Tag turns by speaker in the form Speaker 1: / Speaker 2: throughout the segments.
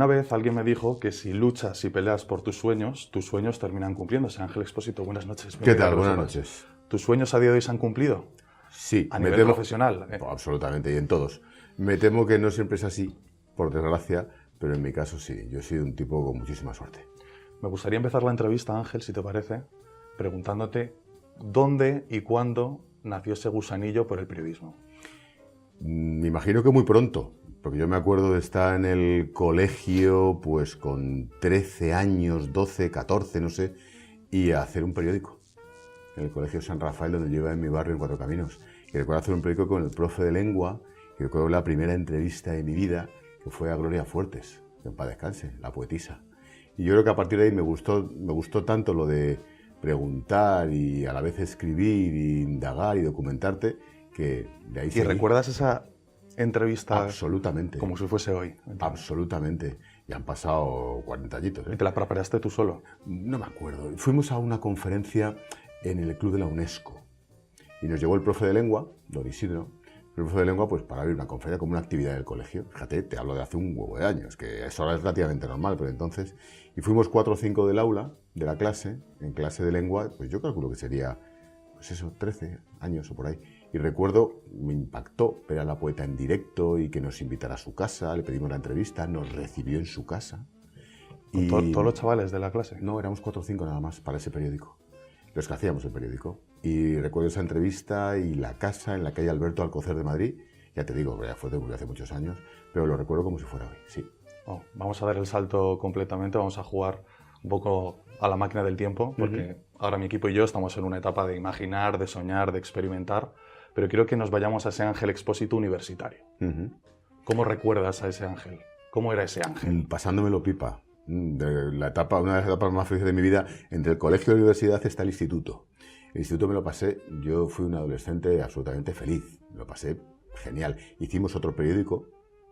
Speaker 1: Alguna vez alguien me dijo que si luchas y peleas por tus sueños terminan cumpliéndose. Ángel Expósito, buenas noches.
Speaker 2: ¿Qué tal? Buenas noches.
Speaker 1: ¿Tus sueños a día de hoy se han cumplido?
Speaker 2: Sí.
Speaker 1: A nivel profesional.
Speaker 2: Absolutamente, y en todos. Me temo que no siempre es así, por desgracia, pero en mi caso sí. Yo he sido un tipo con muchísima suerte.
Speaker 1: Me gustaría empezar la entrevista, Ángel, si te parece, preguntándote dónde y cuándo nació ese gusanillo por el periodismo.
Speaker 2: Me imagino que muy pronto, porque yo me acuerdo de estar en el colegio pues con 13 años, 12, 14, no sé, y hacer un periódico. En el colegio San Rafael, donde yo iba en mi barrio en Cuatro Caminos. Y recuerdo hacer un periódico con el profe de lengua, y recuerdo la primera entrevista de mi vida, que fue a Gloria Fuertes, que en paz descanse, la poetisa. Y yo creo que a partir de ahí me gustó tanto lo de preguntar y a la vez escribir, y indagar y documentarte, que de ahí
Speaker 1: ¿Y
Speaker 2: seguí.
Speaker 1: recuerdas esa entrevista?
Speaker 2: Absolutamente.
Speaker 1: Como si fuese hoy.
Speaker 2: Absolutamente. Y han pasado 40 añitos.
Speaker 1: ¿Y te la preparaste tú solo?
Speaker 2: No me acuerdo. Fuimos a una conferencia en el club de la UNESCO. Y nos llevó el profe de lengua, don Isidro, el profe de lengua, pues para abrir una conferencia como una actividad del colegio. Fíjate, te hablo de hace un huevo de años, que eso ahora es relativamente normal, pero entonces... Y fuimos 4 o 5 del aula, de la clase, en clase de lengua, pues yo calculo que sería, pues eso, 13 años o por ahí. Y recuerdo, me impactó ver a la poeta en directo y que nos invitara a su casa, le pedimos la entrevista, nos recibió en su casa.
Speaker 1: ¿Con todos los chavales de la clase?
Speaker 2: No, éramos 4 o 5 nada más para ese periódico, los que hacíamos el periódico. Y recuerdo esa entrevista y la casa en la calle Alberto Alcocer de Madrid. Ya te digo, ya fue de hace muchos años, pero lo recuerdo como si fuera hoy, sí.
Speaker 1: Oh, vamos a dar el salto completamente, vamos a jugar un poco a la máquina del tiempo, porque ahora mi equipo y yo estamos en una etapa de imaginar, de soñar, de experimentar, pero quiero que nos vayamos a ese Ángel Expósito universitario. ¿Cómo recuerdas a ese Ángel? ¿Cómo era ese Ángel?
Speaker 2: Pasándomelo pipa. Una de las etapas más felices de mi vida, entre el colegio y la universidad está el instituto. El instituto me lo pasé, yo fui un adolescente absolutamente feliz, me lo pasé genial. Hicimos otro periódico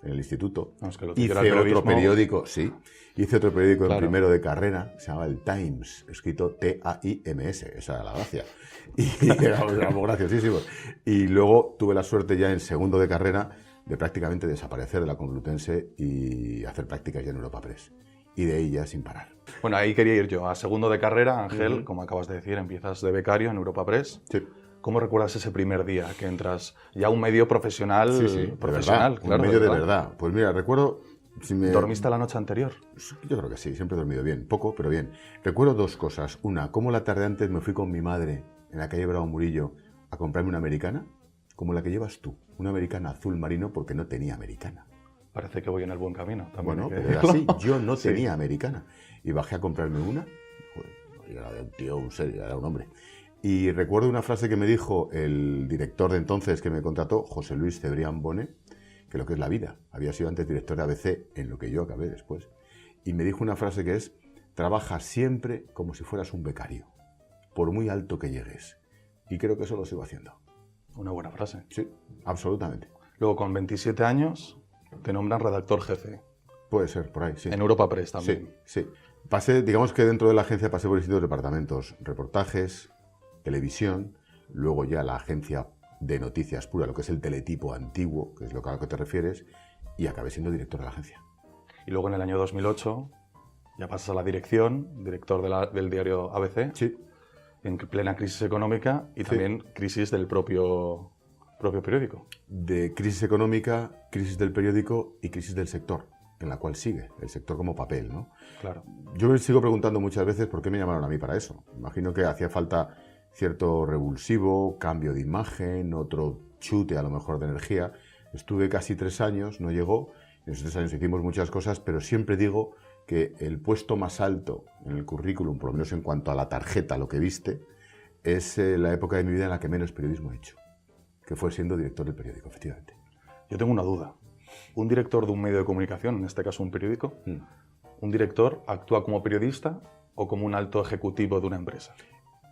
Speaker 2: en el instituto, hice otro periódico, hice otro periódico en primero de carrera, se llamaba el Times, escrito T-A-I-M-S, esa era la gracia, y éramos graciosísimos. Y luego tuve la suerte ya en segundo de carrera de prácticamente desaparecer de la Complutense y hacer prácticas ya en Europa Press. Y de ahí ya sin parar.
Speaker 1: Bueno, ahí quería ir yo. A segundo de carrera, Ángel, como acabas de decir, empiezas de becario en Europa Press.
Speaker 2: Sí.
Speaker 1: ¿Cómo recuerdas ese primer día que entras ya a un medio profesional?
Speaker 2: Sí,
Speaker 1: profesional,
Speaker 2: verdad, claro. Un medio de verdad. Pues mira, recuerdo...
Speaker 1: ¿Dormiste la noche anterior?
Speaker 2: Yo creo que sí, siempre he dormido bien. Poco, pero bien. Recuerdo 2 cosas. Una, cómo la tarde antes me fui con mi madre en la calle Bravo Murillo a comprarme una americana, como la que llevas tú. Una americana azul marino porque no tenía americana.
Speaker 1: Parece que voy en el buen camino.
Speaker 2: Bueno, pero era así. Yo no tenía americana. Y bajé a comprarme una. Joder, era de un tío, un serio, era un hombre. Y recuerdo una frase que me dijo el director de entonces que me contrató, José Luis Cebrián Bonet, que lo que es la vida. Había sido antes director de ABC, en lo que yo acabé después. Y me dijo una frase que es, trabaja siempre como si fueras un becario, por muy alto que llegues. Y creo que eso lo sigo haciendo.
Speaker 1: Una buena frase.
Speaker 2: Sí, absolutamente.
Speaker 1: Luego, con 27 años, te nombran redactor jefe.
Speaker 2: Puede ser, por ahí, sí.
Speaker 1: En Europa Press también.
Speaker 2: Sí. Pasé, digamos que dentro de la agencia pasé por distintos departamentos, reportajes, televisión, luego ya la agencia de noticias pura, lo que es el teletipo antiguo, que es lo a lo que te refieres, y acabé siendo director de la agencia.
Speaker 1: Y luego en el año 2008 ya pasas a la dirección, director del diario ABC,
Speaker 2: sí,
Speaker 1: en plena crisis económica y también crisis del propio periódico.
Speaker 2: De crisis económica, crisis del periódico y crisis del sector, en la cual sigue, el sector como papel, ¿no?
Speaker 1: Claro.
Speaker 2: Yo me sigo preguntando muchas veces por qué me llamaron a mí para eso. Imagino que hacía falta cierto revulsivo, cambio de imagen, otro chute a lo mejor de energía. Estuve casi 3 años, no llegó. En esos 3 años hicimos muchas cosas, pero siempre digo que el puesto más alto en el currículum, por lo menos en cuanto a la tarjeta, lo que viste, es la época de mi vida en la que menos periodismo he hecho, que fue siendo director del periódico, efectivamente.
Speaker 1: Yo tengo una duda. Un director de un medio de comunicación, en este caso un periódico, ¿un director actúa como periodista o como un alto ejecutivo de una empresa?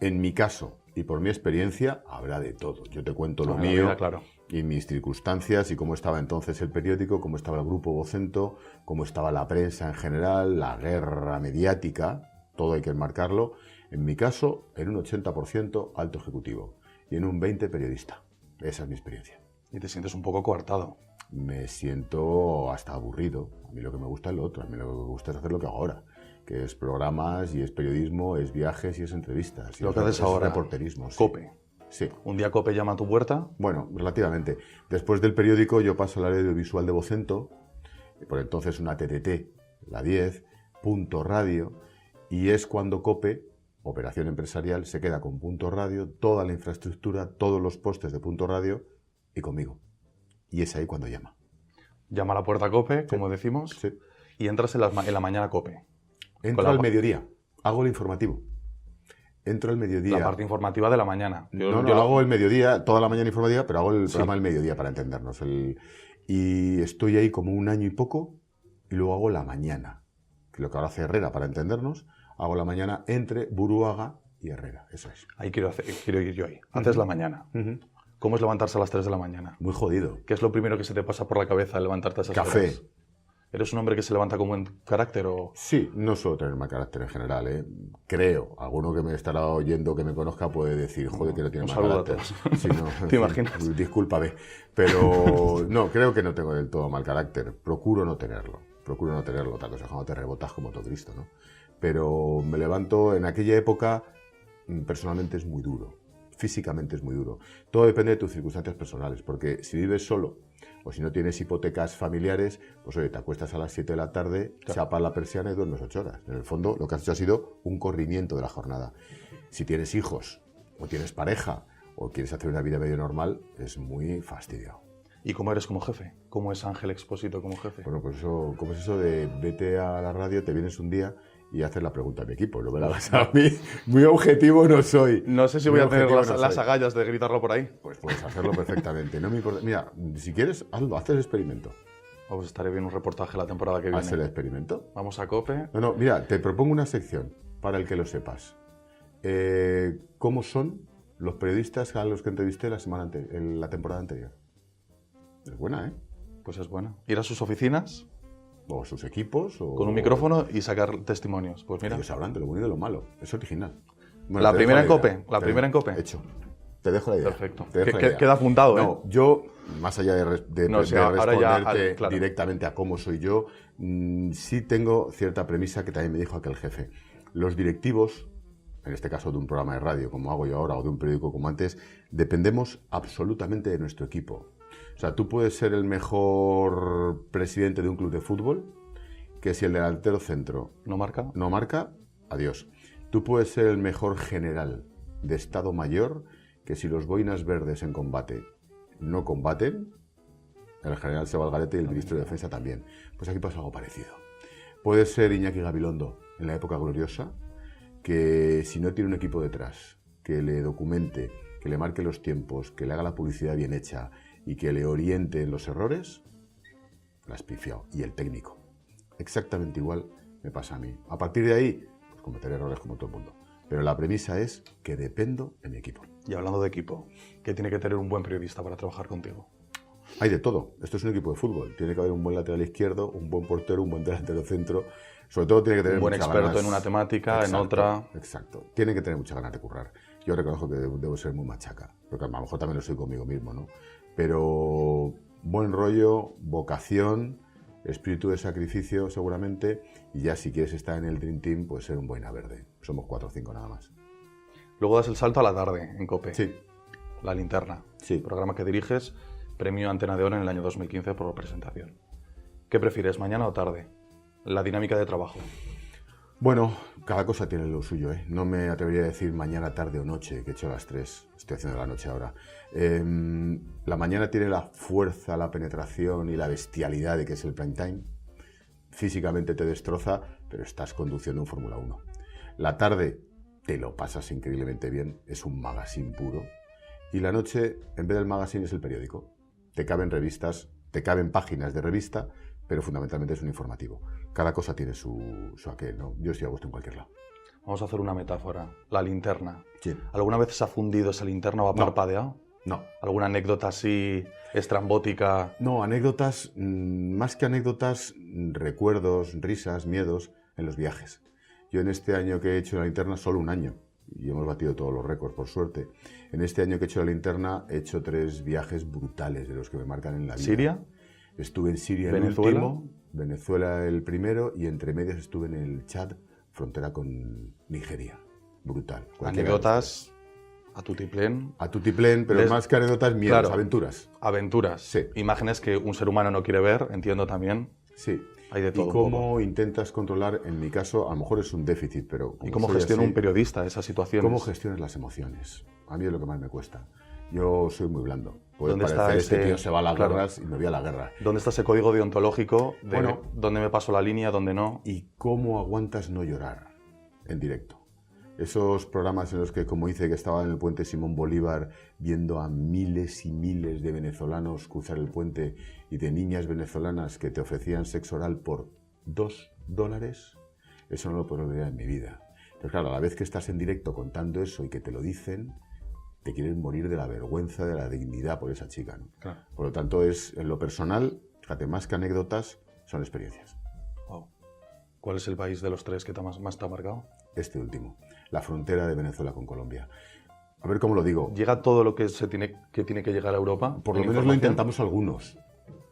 Speaker 2: En mi caso, y por mi experiencia, habrá de todo. Yo te cuento lo mío,
Speaker 1: vida, claro,
Speaker 2: y mis circunstancias, y cómo estaba entonces el periódico, cómo estaba el grupo Vocento, cómo estaba la prensa en general, la guerra mediática, todo hay que enmarcarlo. En mi caso, en un 80% alto ejecutivo y en un 20% periodista. Esa es mi experiencia.
Speaker 1: Y te sientes un poco coartado.
Speaker 2: me siento hasta aburrido. A mí lo que me gusta es lo otro, a mí lo que me gusta es hacer lo que hago ahora, que es programas, y es periodismo, es viajes y es entrevistas.
Speaker 1: Lo que haces ahora,
Speaker 2: reporterismo. Sí.
Speaker 1: COPE.
Speaker 2: Sí.
Speaker 1: Un día COPE llama a tu puerta.
Speaker 2: Bueno, relativamente. Después del periódico yo paso al área audiovisual de Vocento, por entonces una TTT, la 10, Punto Radio, y es cuando COPE, Operación Empresarial, se queda con Punto Radio, toda la infraestructura, todos los postes de Punto Radio y conmigo. Y es ahí cuando llama.
Speaker 1: Llama a la puerta COPE, como decimos,
Speaker 2: Sí.
Speaker 1: y entras en la mañana COPE.
Speaker 2: Entro al mediodía, hago el informativo. Entro al mediodía.
Speaker 1: La parte informativa de la mañana.
Speaker 2: Yo hago el mediodía, toda la mañana informativa, pero hago el programa del mediodía para entendernos. Y estoy ahí como un año y poco, y luego hago la mañana. Lo que ahora hace Herrera para entendernos, hago la mañana entre Buruaga y Herrera. Eso es.
Speaker 1: Ahí quiero ir yo ahí. Haces la mañana. ¿Cómo es levantarse a las 3 de la mañana?
Speaker 2: Muy jodido.
Speaker 1: ¿Qué es lo primero que se te pasa por la cabeza al levantarte a esas
Speaker 2: Café.
Speaker 1: horas? ¿Eres un hombre que se levanta con buen carácter o...?
Speaker 2: Sí, no suelo tener mal carácter en general, ¿eh? Creo. Alguno que me estará oyendo, que me conozca, puede decir, joder, que no tiene mal carácter. Sí, no,
Speaker 1: ¿Te imaginas?
Speaker 2: Discúlpame. Pero no, creo que no tengo del todo mal carácter. Procuro no tenerlo. Tal cosa, cuando te rebotas como todo Cristo, ¿no? Pero me levanto, en aquella época, personalmente es muy duro. Físicamente es muy duro. Todo depende de tus circunstancias personales, porque si vives solo o si no tienes hipotecas familiares, pues oye, te acuestas a las 7 de la tarde, chapas la persiana y duermes 8 horas. En el fondo, lo que has hecho ha sido un corrimiento de la jornada. Si tienes hijos, o tienes pareja, o quieres hacer una vida medio normal, es muy fastidio.
Speaker 1: ¿Y cómo eres como jefe? ¿Cómo es Ángel Expósito como jefe?
Speaker 2: Bueno, pues eso, ¿cómo es eso de vete a la radio, te vienes un día y haces la pregunta a mi equipo? No me la hagas a mí. Muy objetivo no soy.
Speaker 1: No sé si voy a tener las agallas de gritarlo por ahí.
Speaker 2: Pues puedes hacerlo perfectamente. No me importa. Mira, si quieres, hazlo, haz el experimento.
Speaker 1: Pues estaré viendo un reportaje la temporada que viene.
Speaker 2: Haz el experimento.
Speaker 1: Vamos a COPE.
Speaker 2: No, mira, te propongo una sección para el que lo sepas. ¿Cómo son los periodistas a los que entrevisté la temporada anterior? Es buena, ¿eh?
Speaker 1: Pues es buena. Ir a sus oficinas.
Speaker 2: O sus equipos.
Speaker 1: Con un micrófono y sacar testimonios. Pues mira.
Speaker 2: Ellos hablan de lo bueno y de lo malo. Es original.
Speaker 1: Bueno, la primera en COPE. La primera en COPE.
Speaker 2: Hecho. Te dejo la idea.
Speaker 1: Perfecto. Queda apuntado, ¿eh?
Speaker 2: No, yo, más allá de responderte directamente a cómo soy yo, sí tengo cierta premisa que también me dijo aquel jefe. Los directivos, en este caso de un programa de radio como hago yo ahora o de un periódico como antes, dependemos absolutamente de nuestro equipo. O sea, tú puedes ser el mejor presidente de un club de fútbol, que si el delantero centro
Speaker 1: no
Speaker 2: marca, adiós. Tú puedes ser el mejor general de Estado Mayor, que si los boinas verdes en combate no combaten, el general se va al garete y el ministro de Defensa también. Pues aquí pasa algo parecido. Puede ser Iñaki Gabilondo en la época gloriosa, que si no tiene un equipo detrás, que le documente, que le marque los tiempos, que le haga la publicidad bien hecha y que le oriente en los errores, la has pifiado. Y el técnico. Exactamente igual me pasa a mí. A partir de ahí, pues cometer errores como todo el mundo. Pero la premisa es que dependo de mi equipo.
Speaker 1: Y hablando de equipo, ¿qué tiene que tener un buen periodista para trabajar contigo?
Speaker 2: Hay de todo. Esto es un equipo de fútbol. Tiene que haber un buen lateral izquierdo, un buen portero, un buen delantero centro. Sobre todo tiene que tener
Speaker 1: un buen
Speaker 2: muchas
Speaker 1: experto
Speaker 2: ganas.
Speaker 1: En una temática,
Speaker 2: exacto,
Speaker 1: en otra.
Speaker 2: Exacto. Tiene que tener muchas ganas de currar. Yo reconozco que debo ser muy machaca, porque a lo mejor también lo soy conmigo mismo, ¿no? Pero buen rollo, vocación, espíritu de sacrificio seguramente, y ya si quieres estar en el Dream Team, pues ser un boina verde. Somos 4 o 5 nada más.
Speaker 1: Luego das el salto a la tarde en COPE.
Speaker 2: Sí.
Speaker 1: La Linterna.
Speaker 2: Sí.
Speaker 1: Programa que diriges, premio Antena de Oro en el año 2015 por presentación. ¿Qué prefieres, mañana o tarde? La dinámica de trabajo.
Speaker 2: Bueno, cada cosa tiene lo suyo, ¿eh? No me atrevería a decir mañana, tarde o noche, que he hecho las 3. Estoy haciendo la noche ahora. La mañana tiene la fuerza, la penetración y la bestialidad de que es el prime time. Físicamente te destroza, pero estás conduciendo un Fórmula 1. La tarde te lo pasas increíblemente bien, es un magazine puro. Y la noche, en vez del magazine, es el periódico. Te caben revistas, te caben páginas de revista, pero fundamentalmente es un informativo. Cada cosa tiene su aquel, ¿no? Yo estoy a gusto en cualquier lado.
Speaker 1: Vamos a hacer una metáfora. La linterna.
Speaker 2: Sí.
Speaker 1: ¿Alguna vez se ha fundido esa linterna o ha parpadeado?
Speaker 2: No.
Speaker 1: ¿Alguna anécdota así estrambótica?
Speaker 2: No, anécdotas, más que anécdotas, recuerdos, risas, miedos en los viajes. Yo en este año que he hecho la linterna, solo un año, y hemos batido todos los récords, por suerte. En este año que he hecho la linterna, he hecho 3 viajes brutales de los que me marcan en la vida.
Speaker 1: ¿Siria?
Speaker 2: Estuve en Siria
Speaker 1: ¿Venezuela?
Speaker 2: el último, Venezuela el primero, y entre medias estuve en el Chad, frontera con Nigeria. Brutal.
Speaker 1: Anécdotas a tutiplén.
Speaker 2: A tutiplén, pero más que anécdotas, miedos,
Speaker 1: Claro,
Speaker 2: aventuras.
Speaker 1: Aventuras.
Speaker 2: Sí.
Speaker 1: Imágenes que un ser humano no quiere ver, entiendo también.
Speaker 2: Sí.
Speaker 1: Hay de todo
Speaker 2: Y
Speaker 1: un
Speaker 2: cómo
Speaker 1: poco.
Speaker 2: intentas controlar, en mi caso, a lo mejor es un déficit, pero...
Speaker 1: ¿Y cómo
Speaker 2: soy
Speaker 1: gestiona
Speaker 2: así,
Speaker 1: un periodista esas situaciones?
Speaker 2: ¿Cómo gestionas las emociones? A mí es lo que más me cuesta. Yo soy muy blando. Puede
Speaker 1: ¿Dónde está
Speaker 2: parecer este
Speaker 1: ese-
Speaker 2: tío se va a las
Speaker 1: claro.
Speaker 2: guerras y me voy a la guerra.
Speaker 1: ¿Dónde está ese código deontológico de
Speaker 2: Bueno.
Speaker 1: dónde me paso la línea, dónde no?
Speaker 2: ¿Y cómo aguantas no llorar en directo? Esos programas en los que, como dice, que estaba en el puente Simón Bolívar viendo a miles y miles de venezolanos cruzar el puente y de niñas venezolanas que te ofrecían sexo oral por $2, eso no lo puedo olvidar en mi vida. Pero claro, a la vez que estás en directo contando eso y que te lo dicen, te quieres morir de la vergüenza, de la dignidad por esa chica, ¿no?
Speaker 1: Claro.
Speaker 2: Por lo tanto, es en lo personal, fíjate, más que anécdotas, son experiencias.
Speaker 1: Wow. ¿Cuál es el país de los tres que más te ha marcado?
Speaker 2: Este último, la frontera de Venezuela con Colombia. A ver cómo lo digo.
Speaker 1: ¿Llega todo lo que tiene que llegar a Europa?
Speaker 2: Por lo
Speaker 1: en
Speaker 2: menos lo
Speaker 1: información?
Speaker 2: intentamos algunos.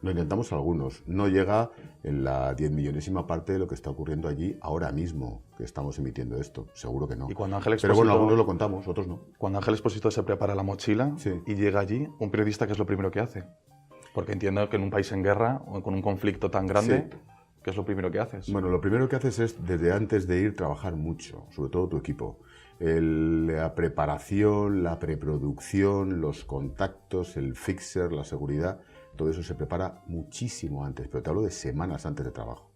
Speaker 2: Lo intentamos algunos. No llega en la 10.000.000ª parte de lo que está ocurriendo allí ahora mismo que estamos emitiendo esto. Seguro que no.
Speaker 1: Y cuando Ángel
Speaker 2: Pero bueno,
Speaker 1: Expósito-
Speaker 2: algunos lo contamos, otros no.
Speaker 1: Cuando Ángel Expósito se prepara la mochila
Speaker 2: Sí.
Speaker 1: y llega allí, un periodista, ¿qué es lo primero que hace? Porque entiendo que en un país en guerra o con un conflicto tan grande,
Speaker 2: Sí.
Speaker 1: ¿qué es lo primero que haces?
Speaker 2: Bueno, lo primero que haces es, desde antes de ir, trabajar mucho, sobre todo tu equipo. La preparación, la preproducción, los contactos, el fixer, la seguridad, todo eso se prepara muchísimo antes, pero te hablo de semanas antes de trabajo.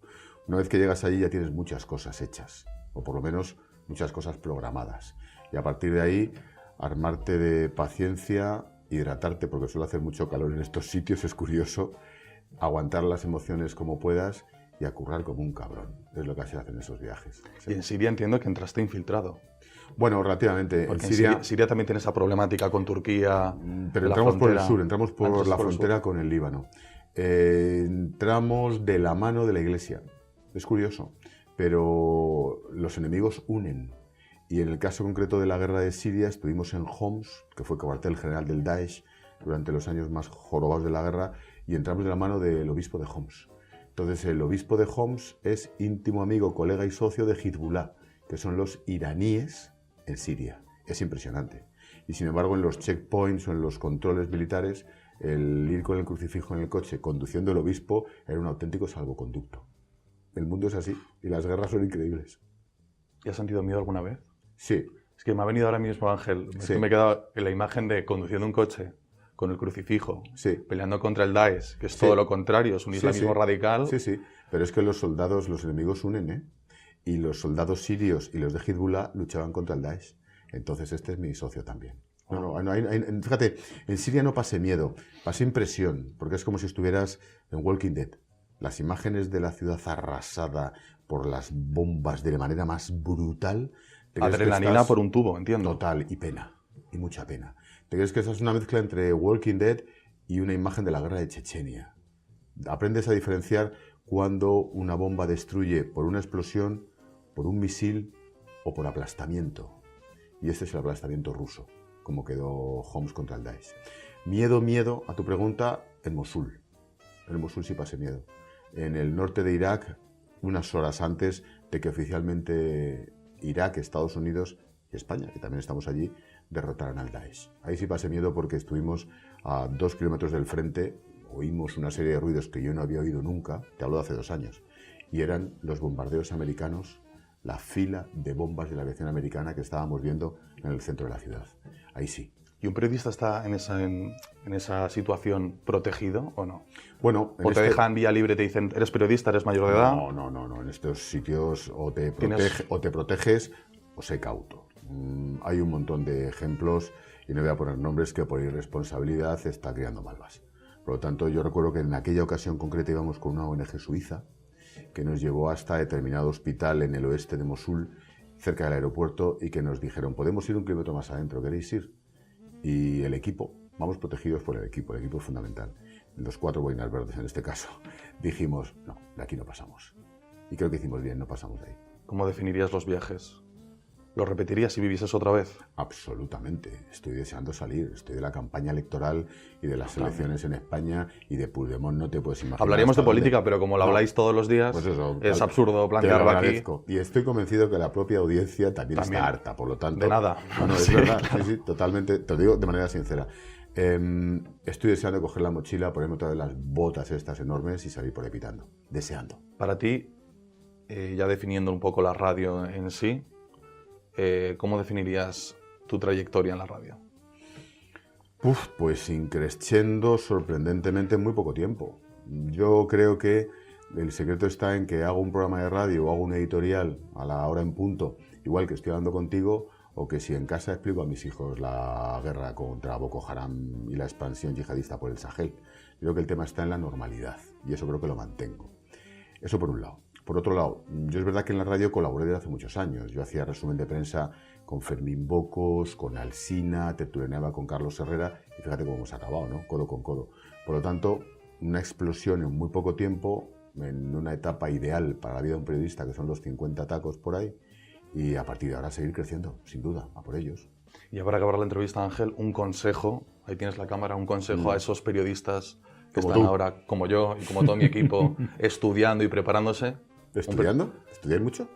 Speaker 2: Una vez que llegas allí ya tienes muchas cosas hechas, o por lo menos muchas cosas programadas. Y a partir de ahí, armarte de paciencia, hidratarte, porque suele hacer mucho calor en estos sitios, es curioso, aguantar las emociones como puedas y a currar como un cabrón. Es lo que se hace en esos viajes.
Speaker 1: Y en Siria entiendo que entraste infiltrado.
Speaker 2: Bueno, relativamente.
Speaker 1: Porque
Speaker 2: En Siria,
Speaker 1: Siria también tiene esa problemática con Turquía.
Speaker 2: pero
Speaker 1: la
Speaker 2: entramos por el
Speaker 1: frontera.
Speaker 2: sur, entramos por
Speaker 1: Antes
Speaker 2: la
Speaker 1: por el
Speaker 2: frontera
Speaker 1: sur.
Speaker 2: con el Líbano. Entramos de la mano de la iglesia. Es curioso, pero los enemigos unen. Y en el caso concreto de la guerra de Siria, estuvimos en Homs, que fue cuartel general del Daesh durante los años más jorobados de la guerra, y entramos de la mano del obispo de Homs. Entonces, el obispo de Homs es íntimo amigo, colega y socio de Hezbollah, que son los iraníes en Siria. Es impresionante. Y sin embargo, en los checkpoints o en los controles militares, el ir con el crucifijo en el coche conduciendo el obispo era un auténtico salvoconducto. El mundo es así y las guerras son increíbles.
Speaker 1: ¿Y has sentido miedo alguna vez?
Speaker 2: Sí,
Speaker 1: Es que me ha venido ahora mismo, Ángel, es
Speaker 2: Sí.
Speaker 1: que me he quedado en la imagen de conduciendo un coche con el crucifijo,
Speaker 2: sí.
Speaker 1: peleando contra el Daesh, que es
Speaker 2: Sí.
Speaker 1: todo lo contrario, es un
Speaker 2: Sí,
Speaker 1: islamismo
Speaker 2: sí.
Speaker 1: radical.
Speaker 2: Sí, sí. Pero es que los soldados, los enemigos unen, ¿eh? Y los soldados sirios y los de Hezbollah luchaban contra el Daesh. Entonces este es mi socio también. Fíjate, en Siria no pasé miedo, pasé impresión, porque es como si estuvieras en Walking Dead. Las imágenes de la ciudad arrasada por las bombas de manera más brutal. te crees que
Speaker 1: Adrenalina
Speaker 2: estás-
Speaker 1: por un tubo, entiendo.
Speaker 2: Total, y pena, y mucha pena. Te crees que esa es una mezcla entre Walking Dead y una imagen de la guerra de Chechenia. Aprendes a diferenciar cuando una bomba destruye por una explosión, por un misil o por aplastamiento. Y este es el aplastamiento ruso, como quedó Homs contra el Daesh. Miedo, a tu pregunta, en Mosul. En Mosul sí pasé miedo. En el norte de Irak, unas horas antes de que oficialmente Irak, Estados Unidos y España, que también estamos allí, derrotaran al Daesh. Ahí sí pasé miedo porque estuvimos a 2 kilómetros del frente, oímos una serie de ruidos que yo no había oído nunca, te hablo de hace 2 años, y eran los bombardeos americanos, la fila de bombas de la aviación americana que estábamos viendo en el centro de la ciudad. Ahí sí.
Speaker 1: ¿Y un periodista está en esa situación protegido o no?
Speaker 2: Bueno,
Speaker 1: ¿O te dejan vía libre y te dicen, eres periodista, eres mayor de edad?
Speaker 2: No. En estos sitios o te
Speaker 1: Tienes-
Speaker 2: proteges o sé cauto. Hay un montón de ejemplos, y no voy a poner nombres, que por irresponsabilidad está criando malvas. Por lo tanto, yo recuerdo que en aquella ocasión concreta íbamos con una ONG suiza que nos llevó hasta determinado hospital en el oeste de Mosul, cerca del aeropuerto, y que nos dijeron, podemos ir 1 kilómetro más adentro, ¿queréis ir? Y el equipo, vamos protegidos por el equipo es fundamental. Los 4 boinas verdes en este caso, dijimos, no, de aquí no pasamos. Y creo que hicimos bien, no pasamos de ahí.
Speaker 1: ¿Cómo definirías los viajes? ¿Lo repetirías si vivieses otra vez?
Speaker 2: Absolutamente. Estoy deseando salir. Estoy de la campaña electoral y de las elecciones en España y de Puigdemont no te puedes imaginar.
Speaker 1: Hablaríamos de política, pero como lo habláis todos los días,
Speaker 2: pues eso,
Speaker 1: es absurdo plantearlo aquí.
Speaker 2: Y estoy convencido que la propia audiencia también está harta, por lo tanto...
Speaker 1: De nada.
Speaker 2: No, es verdad, sí, totalmente. Te lo digo de manera sincera. Estoy deseando coger la mochila, ponerme todas las botas estas enormes y salir por ahí pitando. Deseando.
Speaker 1: Para ti, ya definiendo un poco la radio en sí, ¿cómo definirías tu trayectoria en la radio?
Speaker 2: Pues increciendo sorprendentemente en muy poco tiempo. Yo creo que el secreto está en que hago un programa de radio o hago un editorial a la hora en punto, igual que estoy hablando contigo, o que si en casa explico a mis hijos la guerra contra Boko Haram y la expansión yihadista por el Sahel. Yo creo que el tema está en la normalidad y eso creo que lo mantengo. Eso por un lado. Por otro lado, yo es verdad que en la radio colaboré desde hace muchos años. Yo hacía resumen de prensa con Fermín Bocos, con Alsina, tertuliaba con Carlos Herrera y fíjate cómo hemos acabado, ¿no? Codo con codo. Por lo tanto, una explosión en muy poco tiempo, en una etapa ideal para la vida de un periodista, que son los 50 tacos por ahí, y a partir de ahora seguir creciendo, sin duda, a por ellos.
Speaker 1: Y para acabar la entrevista, Ángel, un consejo, ahí tienes la cámara, un consejo a esos periodistas que están ahora, como yo y como todo mi equipo, estudiando y preparándose.
Speaker 2: ¿Estudiando? ¿Estudiáis mucho?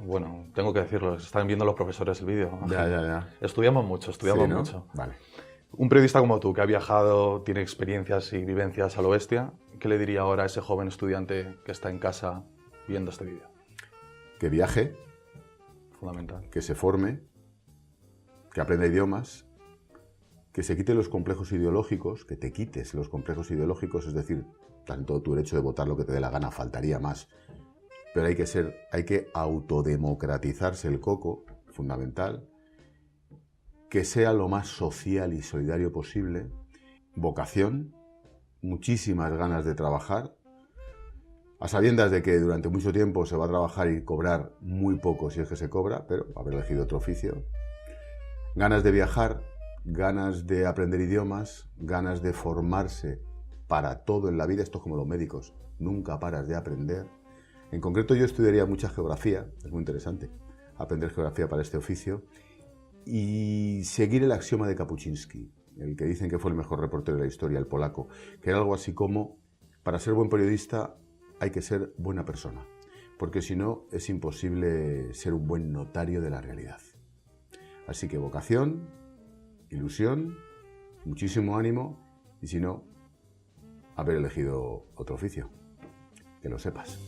Speaker 1: Bueno, tengo que decirlo, están viendo los profesores el vídeo.
Speaker 2: Ya.
Speaker 1: Estudiamos mucho.
Speaker 2: Sí, ¿no?
Speaker 1: Mucho.
Speaker 2: Vale.
Speaker 1: Un periodista como tú, que ha viajado, tiene experiencias y vivencias a lo bestia, ¿qué le diría ahora a ese joven estudiante que está en casa viendo este vídeo?
Speaker 2: Que viaje.
Speaker 1: Fundamental.
Speaker 2: Que se forme, que aprenda idiomas, que se quite los complejos ideológicos, que te quites los complejos ideológicos, es decir, tanto tu derecho de votar lo que te dé la gana, faltaría más. Pero hay que autodemocratizarse el coco, fundamental, que sea lo más social y solidario posible, vocación, muchísimas ganas de trabajar, a sabiendas de que durante mucho tiempo se va a trabajar y cobrar muy poco si es que se cobra, pero haber elegido otro oficio, ganas de viajar, ganas de aprender idiomas, ganas de formarse para todo en la vida. Esto es como los médicos, nunca paras de aprender. En concreto yo estudiaría mucha geografía, es muy interesante aprender geografía para este oficio, y seguir el axioma de Kapuczynski, el que dicen que fue el mejor reportero de la historia, el polaco, que era algo así como, para ser buen periodista hay que ser buena persona, porque si no es imposible ser un buen notario de la realidad. Así que vocación, ilusión, muchísimo ánimo, y si no, haber elegido otro oficio. Que lo sepas.